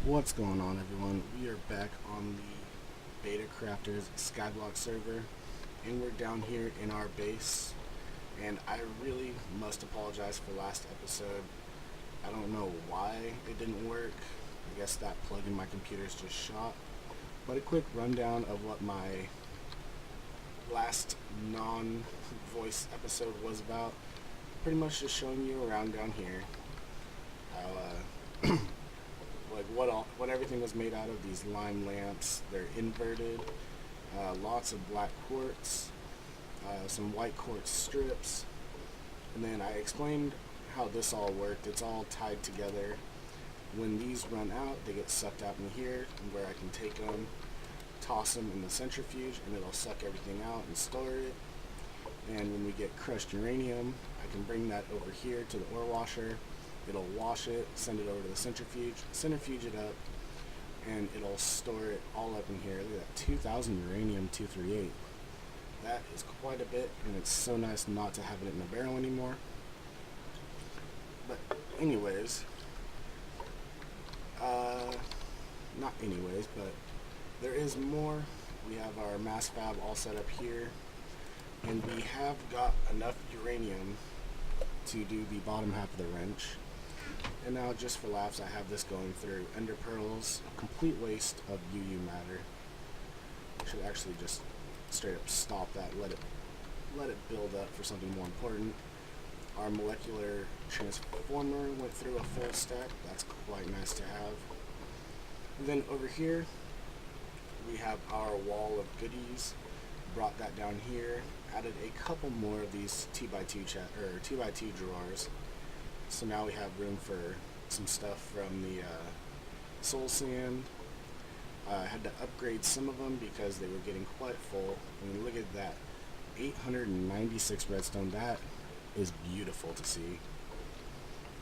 What's going on, everyone? We are back on the Beta Crafters Skyblock server, and we're down here in our base. And I really must apologize for last episode. I don't know why it didn't work. I guess that plug in my computer is just shot. But a quick rundown of what my last non-voice episode was about. Pretty much just showing you around down here how like what everything was made out of. These lime lamps, they're inverted, lots of black quartz, some white quartz strips, and then I explained how this all worked. It's all tied together. When these run out, they get sucked out in here, where I can take them, toss them in the centrifuge, and it'll suck everything out and store it. And when we get crushed uranium, I can bring that over here to the ore washer. It'll wash it, send it over to the centrifuge it up, and it'll store it all up in here. Look at that, 2,000 uranium-238. That is quite a bit, and it's so nice not to have it in a barrel anymore. But anyways, but there is more. We have our mass fab all set up here, and we have got enough uranium to do the bottom half of the wrench. And now, just for laughs, I have this going through ender pearls, a complete waste of UU matter. I should actually just straight up stop that, let it build up for something more important. Our molecular transformer went through a full stack. That's quite nice to have. And then over here, we have our wall of goodies. Brought that down here. Added a couple more of these 2x2 drawers. So now we have room for some stuff from the soul sand. I had to upgrade some of them because they were getting quite full. I mean, look at that, 896 redstone. That is beautiful to see.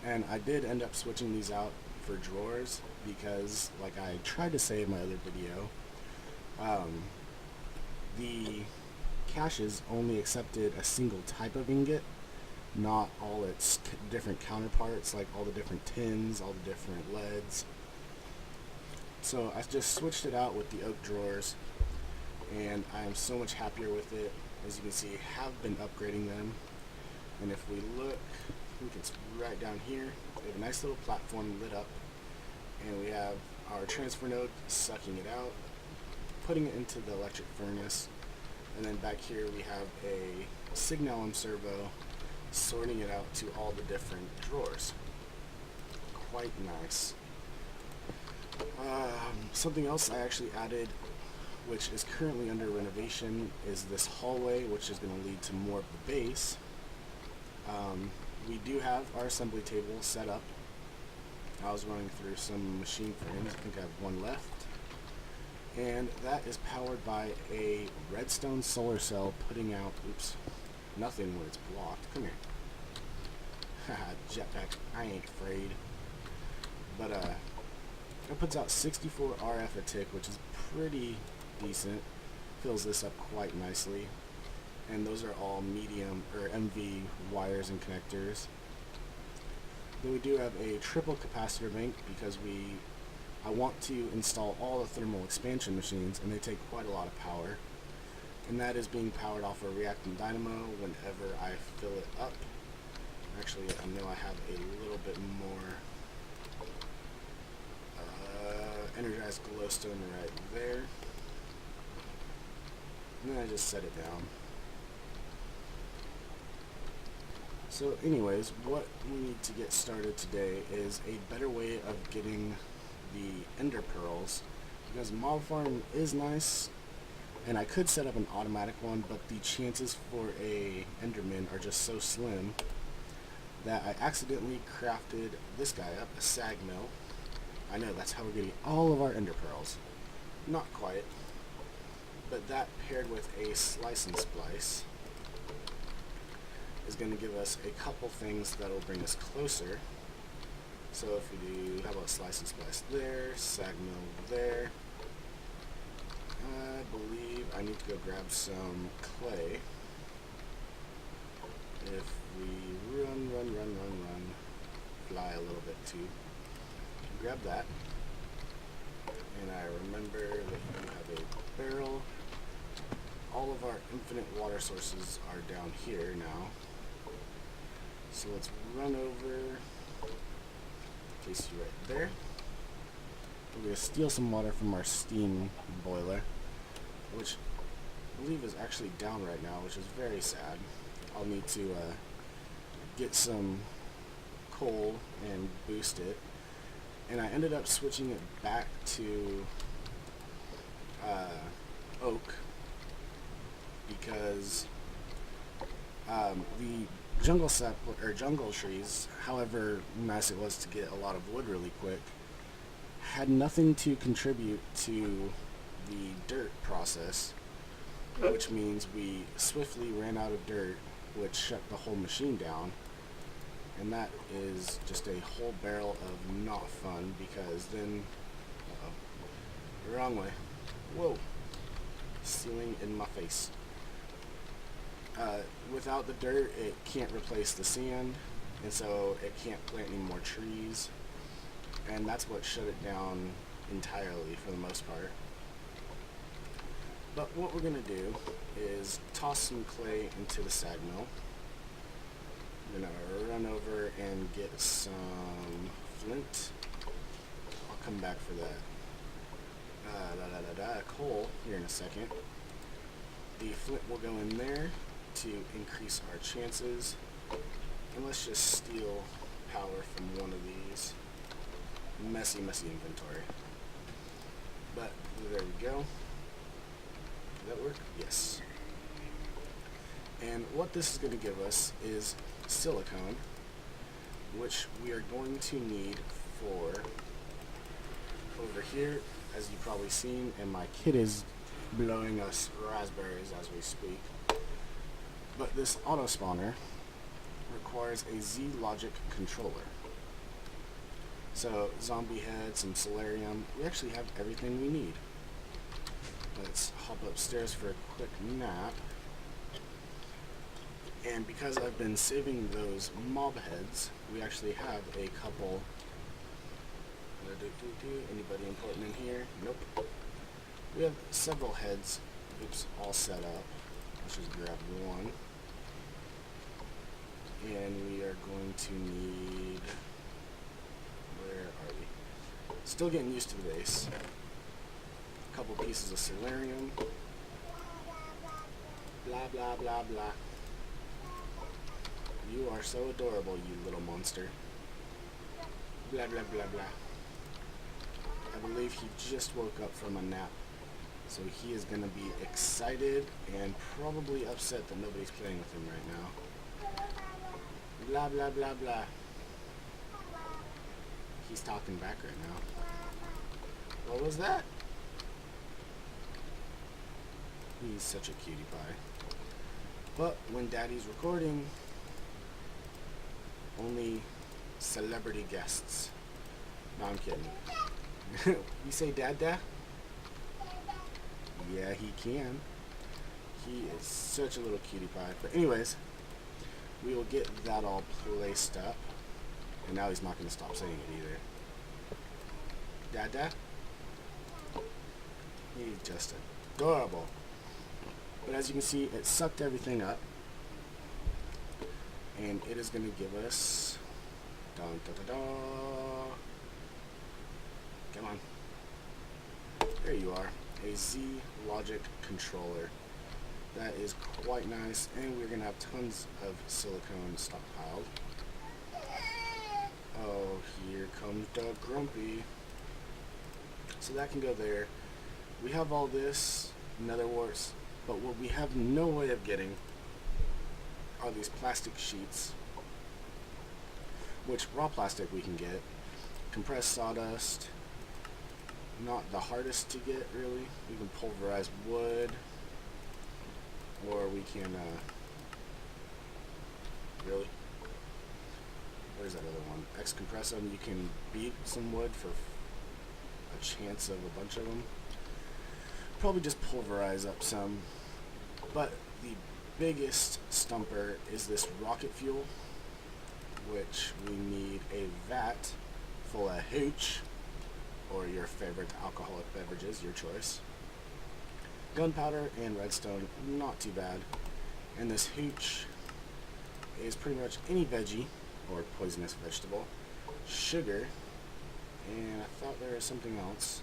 And I did end up switching these out for drawers because, like I tried to say in my other video, the caches only accepted a single type of ingot, not all its different counterparts, like all the different tins, all the different leads. So I just switched it out with the oak drawers, and I am so much happier with it. As you can see, have been upgrading them. And if we look, I think it's right down here, we have a nice little platform lit up, and we have our transfer node sucking it out, putting it into the electric furnace, and then back here we have a signalum servo sorting it out to all the different drawers. Quite nice. Something else I actually added, which is currently under renovation, is this hallway, which is going to lead to more of the base. We do have our assembly table set up. I was running through some machine frames. I think I have one left. And that is powered by a redstone solar cell putting out, nothing when it's blocked. Come here. Haha, jetpack. I ain't afraid. But, it puts out 64 RF a tick, which is pretty decent. Fills this up quite nicely. And those are all medium, or MV wires and connectors. Then we do have a triple capacitor bank because I want to install all the thermal expansion machines, and they take quite a lot of power. And that is being powered off a reactant dynamo whenever I fill it up. Actually, I know I have a little bit more energized glowstone right there. And then I just set it down. So anyways, what we need to get started today is a better way of getting the ender pearls, because mob farm is nice, and I could set up an automatic one, but the chances for a enderman are just so slim that I accidentally crafted this guy up, a sag mill. I know, that's how we're getting all of our ender pearls. Not quite, but that paired with a slice and splice is going to give us a couple things that will bring us closer. So if we do, how about slice and splice there, sag mill there. I believe I need to go grab some clay. If we run, fly a little bit too. Grab that. And I remember that you have a barrel. All of our infinite water sources are down here now. So let's run over, place you right there. We're going to steal some water from our steam boiler, which I believe is actually down right now, which is very sad. I'll need to get some coal and boost it. And I ended up switching it back to oak because the jungle trees, however nice it was to get a lot of wood really quick, had nothing to contribute to the dirt process, which means we swiftly ran out of dirt, which shut the whole machine down. And that is just a whole barrel of not fun, because then, wrong way. Whoa, ceiling in my face. Without the dirt, it can't replace the sand, and so it can't plant any more trees, and that's what shut it down entirely for the most part. But what we're gonna do is toss some clay into the sag mill. I'm gonna run over and get some flint. I'll come back for that coal here in a second. The flint will go in there to increase our chances. And let's just steal power from one of these. Messy inventory. But there we go. Did that work? Yes. And what this is going to give us is silicone, which we are going to need for over here, as you've probably seen, and my kid is blowing us raspberries as we speak. But this auto spawner requires a Z logic controller. So zombie head, some solarium, we actually have everything we need. Let's hop upstairs for a quick nap. And because I've been saving those mob heads, we actually have a couple. Anybody important in here? Nope. We have several heads, all set up. Let's just grab one. And we are going to need, where are we? Still getting used to the base. A couple pieces of solarium. Blah, blah, blah, blah. You are so adorable, you little monster. Blah, blah, blah, blah. I believe he just woke up from a nap, so he is going to be excited and probably upset that nobody's playing with him right now. Blah, blah, blah, blah. He's talking back right now. What was that? He's such a cutie pie. But when Daddy's recording, only celebrity guests. No, I'm kidding. You say Dada? Yeah, he can. He is such a little cutie pie. But anyways, we will get that all placed up. And now he's not going to stop saying it either. Dada? He's just adorable. But as you can see, it sucked everything up. And it is going to give us... Dun, da, da, da. Come on. There you are. A Z logic controller. That is quite nice. And we're going to have tons of silicone stockpiled. Oh, here comes the Grumpy. So that can go there. We have all this, nether warts, but what we have no way of getting are these plastic sheets, which raw plastic we can get. Compressed sawdust, not the hardest to get really. We can pulverize wood, or we can, really? Where's that other one? X-compress them. You can beat some wood for a chance of a bunch of them. Probably just pulverize up some. But the biggest stumper is this rocket fuel, which we need a vat full of hooch. or your favorite alcoholic beverages, your choice. Gunpowder and redstone, not too bad. And this hooch is pretty much any veggie or poisonous vegetable. Sugar, and I thought there was something else,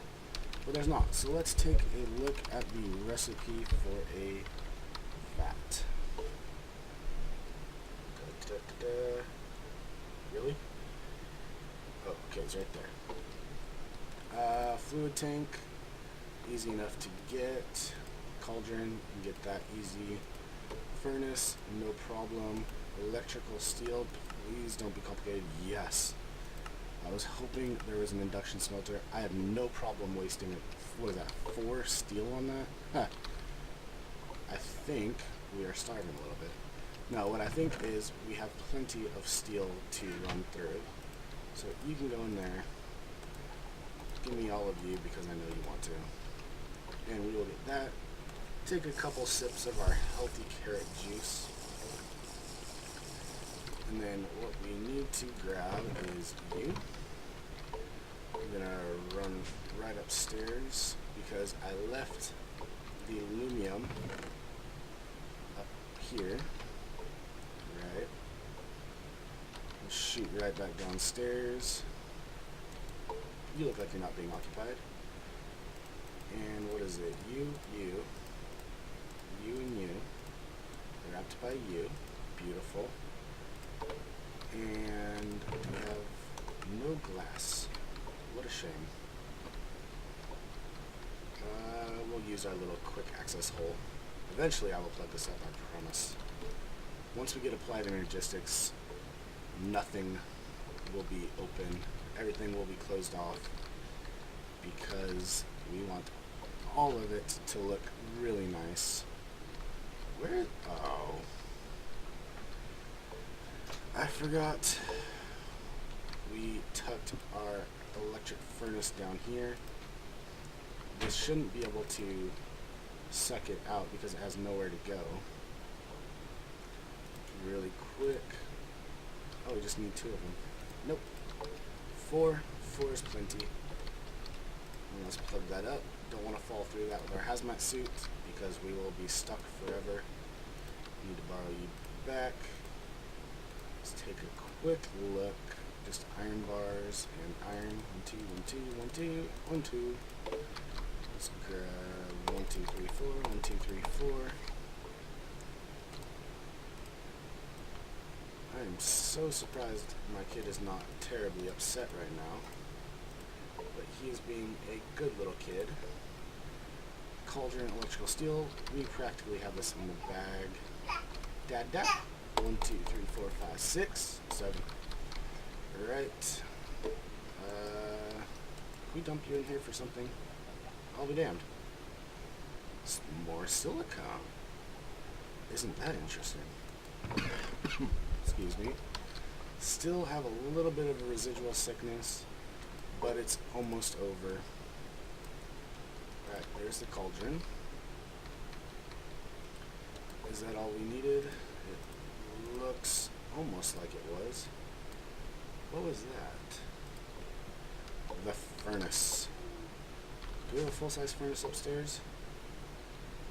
but there's not. So let's take a look at the recipe for a vat. Really? Oh, okay, it's right there. Fluid tank, easy enough to get. Cauldron, you can get that easy. Furnace, no problem. Electrical steel, please don't be complicated. Yes. I was hoping there was an induction smelter. I have no problem wasting, what is that, 4 steel on that? Huh. I think we are starving a little bit. No, what I think is we have plenty of steel to run through. So you can go in there. Give me all of you because I know you want to. And we will get that. Take a couple sips of our healthy carrot juice. And then what we need to grab is you. I'm gonna run right upstairs because I left the aluminum up here. Right. And shoot right back downstairs. You look like you're not being occupied. And what is it? You, and you. Wrapped by you. Beautiful. And we have no glass. What a shame. We'll use our little quick access hole. Eventually I will plug this up, I promise. Once we get Applied Energestics, nothing will be open. Everything will be closed off because we want all of it to look really nice. Where? Oh. I forgot we tucked our electric furnace down here. This shouldn't be able to suck it out because it has nowhere to go. Really quick. Oh, we just need 2 of them. Nope. 4 is plenty. And let's plug that up. Don't want to fall through that with our hazmat suit because we will be stuck forever. Need to borrow you back. Let's take a quick look. Just iron bars and iron. 1, 2, 1, 2, 1, 2, 1, 2. Let's grab 1, 2, 3, 4. 1, 2, 3, 4. I am so surprised my kid is not terribly upset right now. But he is being a good little kid. Cauldron, electrical steel. We practically have this in the bag. Dad. 1, 2, 3, 4, 5, 6, 7. Right. Can we dump you in here for something? I'll be damned. More silicone. Isn't that interesting? Excuse me. Still have a little bit of a residual sickness, but it's almost over. Right, there's the cauldron. Is that all we needed? It looks almost like it was. What was that? The furnace. Do we have a full-size furnace upstairs?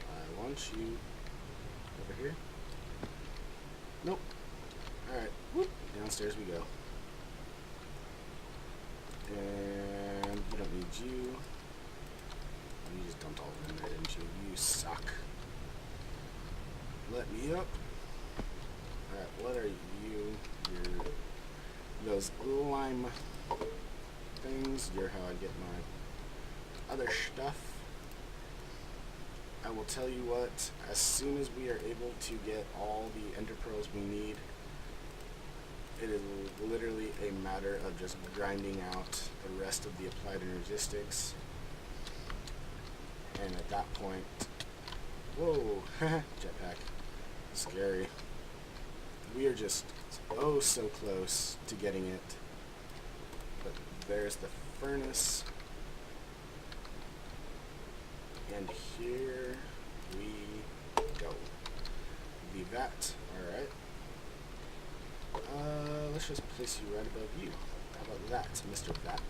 I want you over here. Nope. Alright, whoop, downstairs we go. And we don't need you. You just dumped all of them in there, didn't you? You suck. Let me up. Alright, what are you? You're those lime things. You're how I get my other stuff. I will tell you what, as soon as we are able to get all the ender pearls we need, it is literally a matter of just grinding out the rest of the Applied Energestics. And at that point, whoa, jetpack, scary. We are just oh so close to getting it. But there's the furnace. And here we go. The vat, alright. Let's just place you right above you. How about that, Mr. Vat?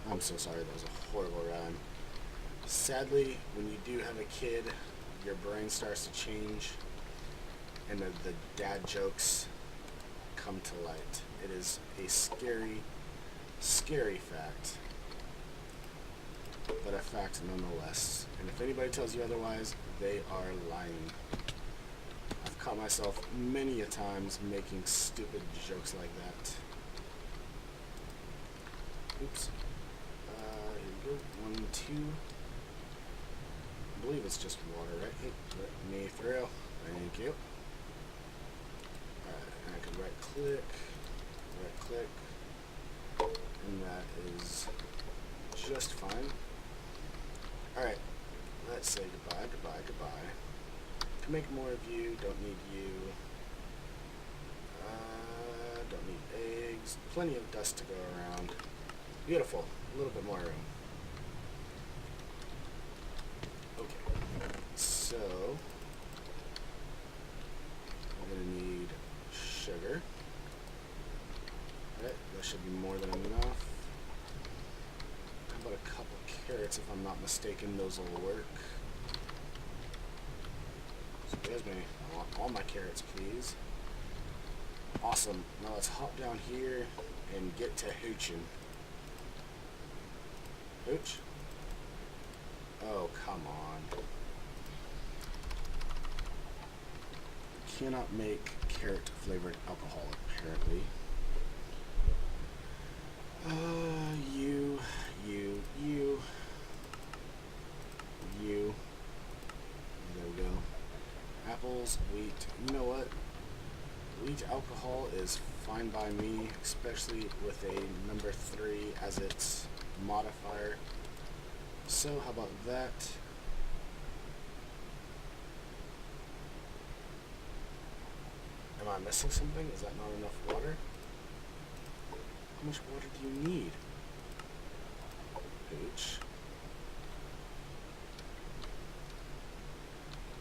I'm so sorry, that was a horrible rhyme. Sadly, when you do have a kid, your brain starts to change, and the dad jokes come to light. It is a scary, scary fact, but a fact nonetheless. And if anybody tells you otherwise, they are lying. I've caught myself many a times making stupid jokes like that. Oops. Here we go. 1, 2. I believe it's just water, right? Hey, let me through. Thank you. And I can right click, and that is just fine. Alright, let's say goodbye, goodbye, goodbye. Can make more of you, don't need you. Don't need eggs. Plenty of dust to go around. Beautiful. A little bit more room. Okay. So we're gonna need sugar. Alright, that should be more than enough. How about a couple carrots, if I'm not mistaken? Those will work. Excuse me. I want all my carrots, please. Awesome. Now let's hop down here and get to hooching. Hooch? Oh, come on. Cannot make carrot flavored alcohol, apparently. You. There we go. Apples, wheat. You know what? Wheat alcohol is fine by me, especially with a number 3 as its modifier. So, how about that? Am I missing something? Is that not enough water? How much water do you need? Hooch.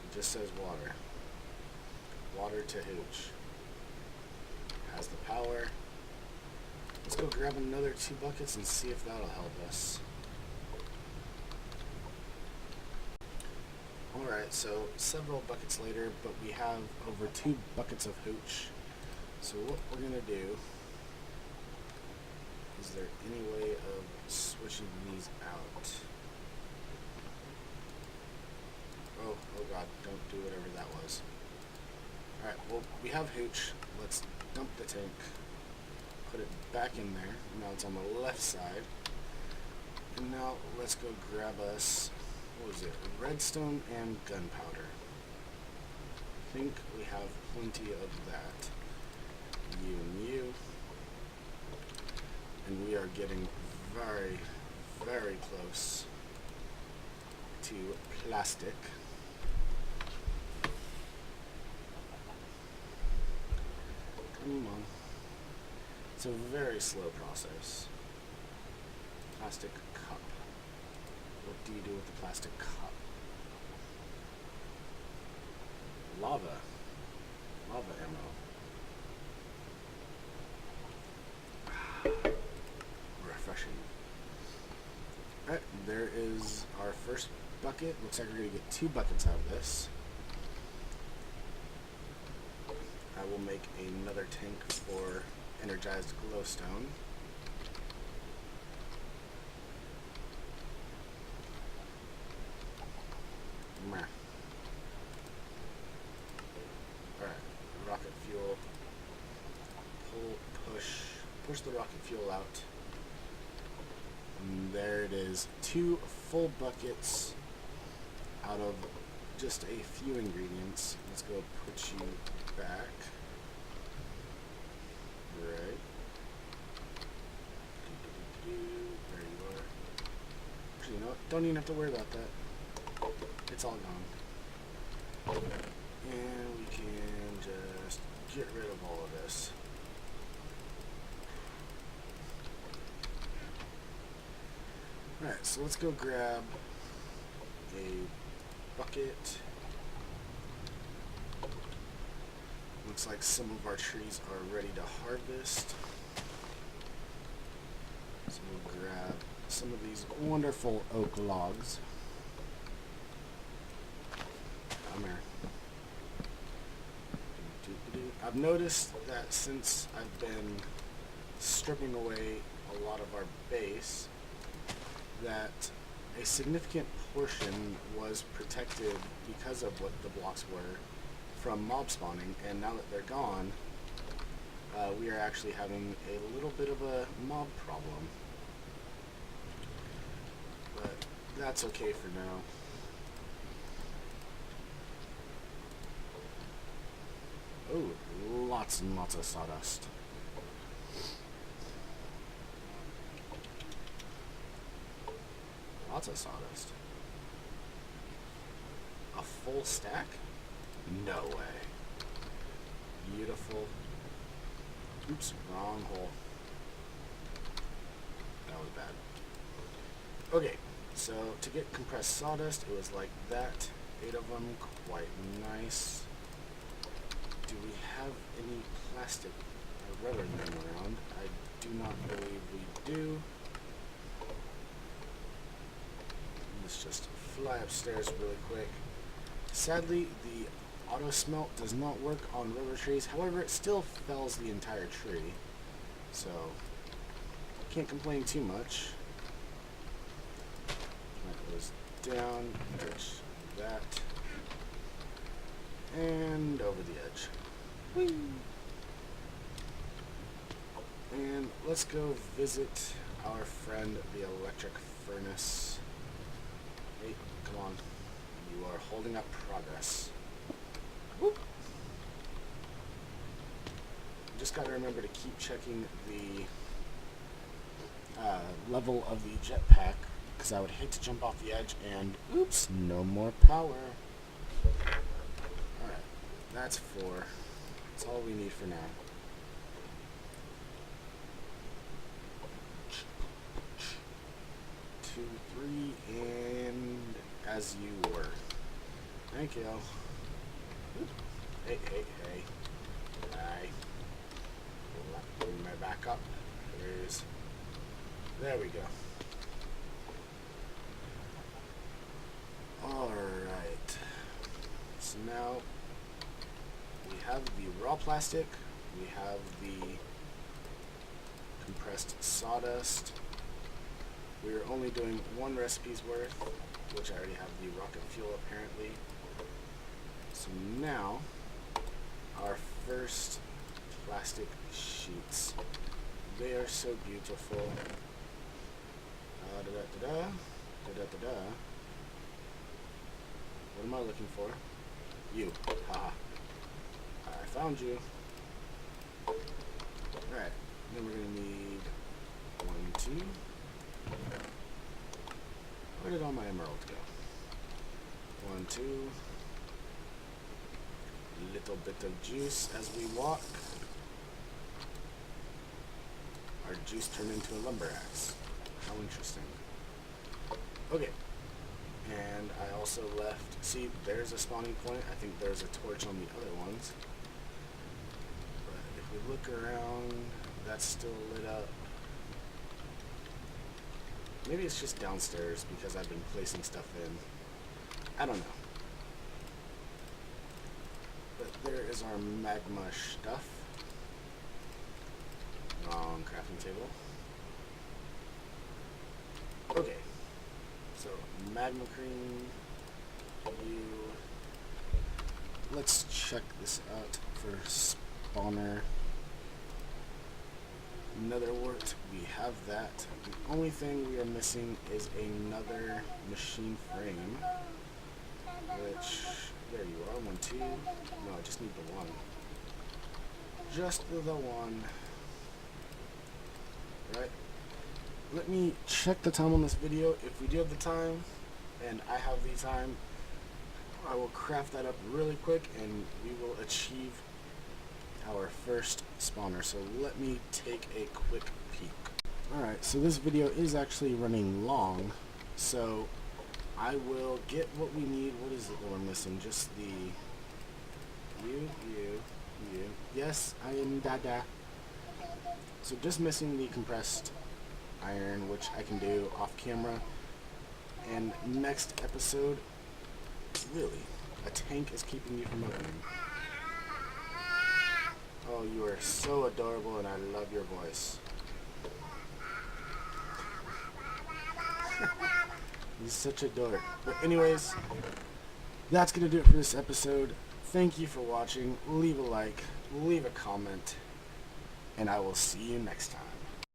It just says water. Water to hooch. Has the power. Let's go grab another 2 buckets and see if that'll help us. Alright, so several buckets later, but we have over 2 buckets of hooch. So what we're going to do, is there any way of switching these out? Oh god, don't do whatever that was. Alright, well, we have hooch. Let's dump the tank, put it back in there. Now it's on the left side. And now let's go grab us, what was it, redstone and gunpowder. I think we have plenty of that. You and you. And we are getting very, very close to plastic. Come on. It's a very slow process. Plastic cup. What do you do with the plastic cup? Lava. Lava ammo. Refreshing. Alright, there is our first bucket. Looks like we're going to get 2 buckets out of this. I will make another tank for energized glowstone. Alright, rocket fuel. Push the rocket fuel out. And there it is. 2 full buckets out of just a few ingredients. Let's go put you back. Right. There you are. Actually, you know what? Don't even have to worry about that. It's all gone. And we can just get rid of all of this. Alright, so let's go grab a bucket. Looks like some of our trees are ready to harvest. So we'll grab some of these wonderful oak logs. Come here. I've noticed that since I've been stripping away a lot of our base, that a significant portion was protected because of what the blocks were from mob spawning, and now that they're gone, we are actually having a little bit of a mob problem. But that's okay for now. Oh, lots and lots of sawdust. Lots of sawdust. A full stack? No way. Beautiful. Oops, wrong hole. That was bad. Okay, so to get compressed sawdust, it was like that. 8 of them, quite nice. Do we have any plastic or rubber laying around? I do not believe we do. Let's just fly upstairs really quick. Sadly, the auto smelt does not work on rubber trees. However, it still fells the entire tree, so can't complain too much. That goes down, touch that, and over the edge. Whee! And let's go visit our friend, the electric furnace. Hey, come on. You are holding up progress. Whoop. Just gotta remember to keep checking the level of the jetpack, because I would hate to jump off the edge and oops, no more power. Alright, that's 4. That's all we need for now. Two, 3, and as you were. Thank you. Hey, hey, hey. Hi. Bring my back up. There we go. Alright. So now we have the raw plastic, we have the compressed sawdust. We are only doing 1 recipe's worth, which I already have the rocket fuel apparently. So now, our first plastic sheets. They are so beautiful. What am I looking for? You. Haha. I found you. Alright. Then we're going to need 1, 2. Where did all my emeralds go? 1, 2. Little bit of juice as we walk. Our juice turned into a lumber axe. How interesting. Okay. And I also left, see, there's a spawning point. I think there's a torch on the other ones. But if we look around, that's still lit up. Maybe it's just downstairs because I've been placing stuff in. I don't know. But there is our magma stuff. Wrong crafting table. Okay. So, magma cream, let's check this out for spawner. Nether wart, we have that. The only thing we are missing is another machine frame, which, there you are, 1, 2, no, I just need the 1. Just the 1. Right? Let me check the time on this video. If we do have the time, and I have the time, I will craft that up really quick and we will achieve our first spawner. So let me take a quick peek. Alright, so this video is actually running long, so I will get what we need. What is it that we're missing? Just the you. Yes, I am Dada. So just missing the compressed iron, which I can do off camera. And next episode, really, a tank is keeping you from opening. Oh, you are so adorable, and I love your voice. He's such a dork. But anyways, that's going to do it for this episode. Thank you for watching. Leave a like, leave a comment, and I will see you next time.